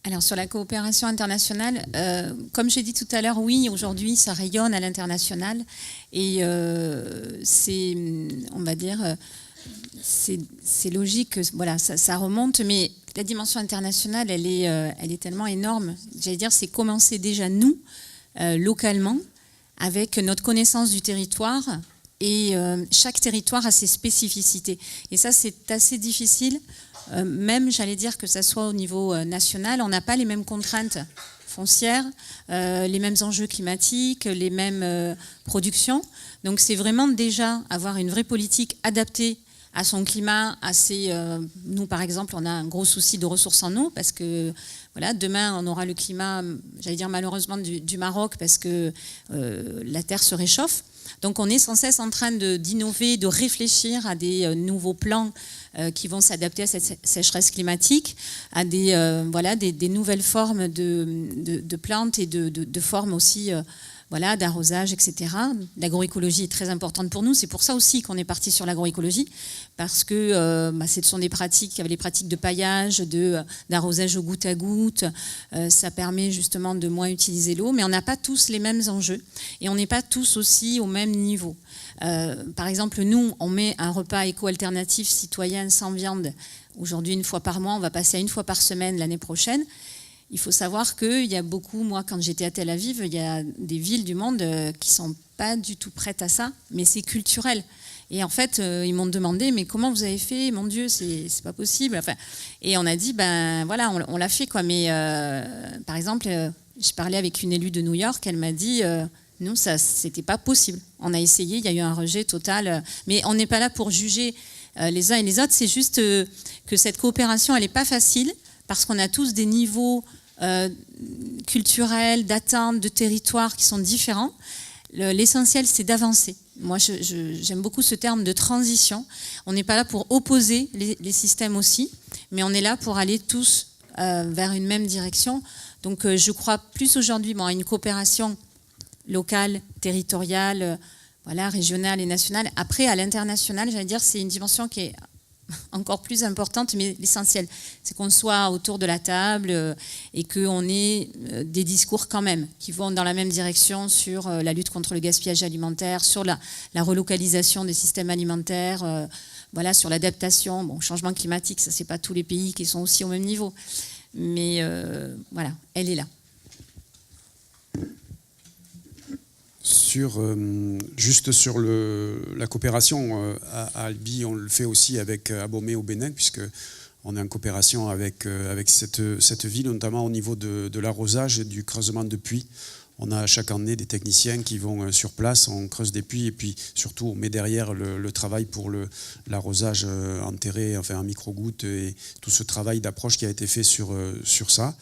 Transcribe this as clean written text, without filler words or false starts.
Alors sur la coopération internationale, comme j'ai dit tout à l'heure, oui, aujourd'hui ça rayonne à l'international et c'est, on va dire, c'est logique que voilà, ça remonte, mais la dimension internationale, elle est tellement énorme. J'allais dire, c'est commencer déjà nous, localement, avec notre connaissance du territoire et chaque territoire a ses spécificités. Et ça, c'est assez difficile. Même, j'allais dire que ça soit au niveau national, on n'a pas les mêmes contraintes foncières, les mêmes enjeux climatiques, les mêmes productions. Donc c'est vraiment déjà avoir une vraie politique adaptée à son climat, à ses, nous par exemple, on a un gros souci de ressources en eau parce que voilà, demain on aura le climat, j'allais dire malheureusement du Maroc parce que la terre se réchauffe. Donc on est sans cesse en train d'innover, de réfléchir à des nouveaux plans qui vont s'adapter à cette sécheresse climatique, à des, voilà, des nouvelles formes de plantes et de formes aussi voilà, d'arrosage, etc. L'agroécologie est très importante pour nous. C'est pour ça aussi qu'on est parti sur l'agroécologie, parce que ce sont des pratiques, les pratiques de paillage, d'arrosage au goutte à goutte. Ça permet justement de moins utiliser l'eau, mais on n'a pas tous les mêmes enjeux et on n'est pas tous aussi au même niveau. Par exemple, nous, on met un repas éco-alternatif citoyen sans viande aujourd'hui 1 fois par mois. On va passer à 1 fois par semaine l'année prochaine. Il faut savoir qu'il y a beaucoup, moi quand j'étais à Tel Aviv, il y a des villes du monde qui ne sont pas du tout prêtes à ça, mais c'est culturel. Et en fait, ils m'ont demandé, mais comment vous avez fait? Mon Dieu, c'est pas possible. Enfin, et on a dit, ben voilà, on l'a fait quoi. Mais par exemple, j'ai parlé avec une élue de New York, elle m'a dit, nous, ça, c'était pas possible. On a essayé, il y a eu un rejet total. Mais on n'est pas là pour juger les uns et les autres. C'est juste que cette coopération, elle n'est pas facile parce qu'on a tous des niveaux culturels, d'attente, de territoire qui sont différents. L'essentiel, c'est d'avancer. Moi, j'aime beaucoup ce terme de transition. On n'est pas là pour opposer les systèmes aussi, mais on est là pour aller tous vers une même direction. Donc, je crois plus aujourd'hui à une coopération locale, territoriale, voilà, régionale et nationale. Après, à l'international, j'allais dire, c'est une dimension qui est encore plus importante, mais l'essentiel, c'est qu'on soit autour de la table et qu'on ait des discours quand même qui vont dans la même direction sur la lutte contre le gaspillage alimentaire, sur la relocalisation des systèmes alimentaires, voilà, sur l'adaptation. Bon, changement climatique, ça c'est pas tous les pays qui sont aussi au même niveau, mais voilà, elle est là. Juste sur la coopération à Albi, on le fait aussi avec Abomey au Bénin, puisqu'on est en coopération avec cette ville, notamment au niveau de l'arrosage et du creusement de puits. On a chaque année des techniciens qui vont sur place, on creuse des puits et puis surtout on met derrière le travail pour l'arrosage enterré, enfin en micro-gouttes et tout ce travail d'approche qui a été fait sur ça.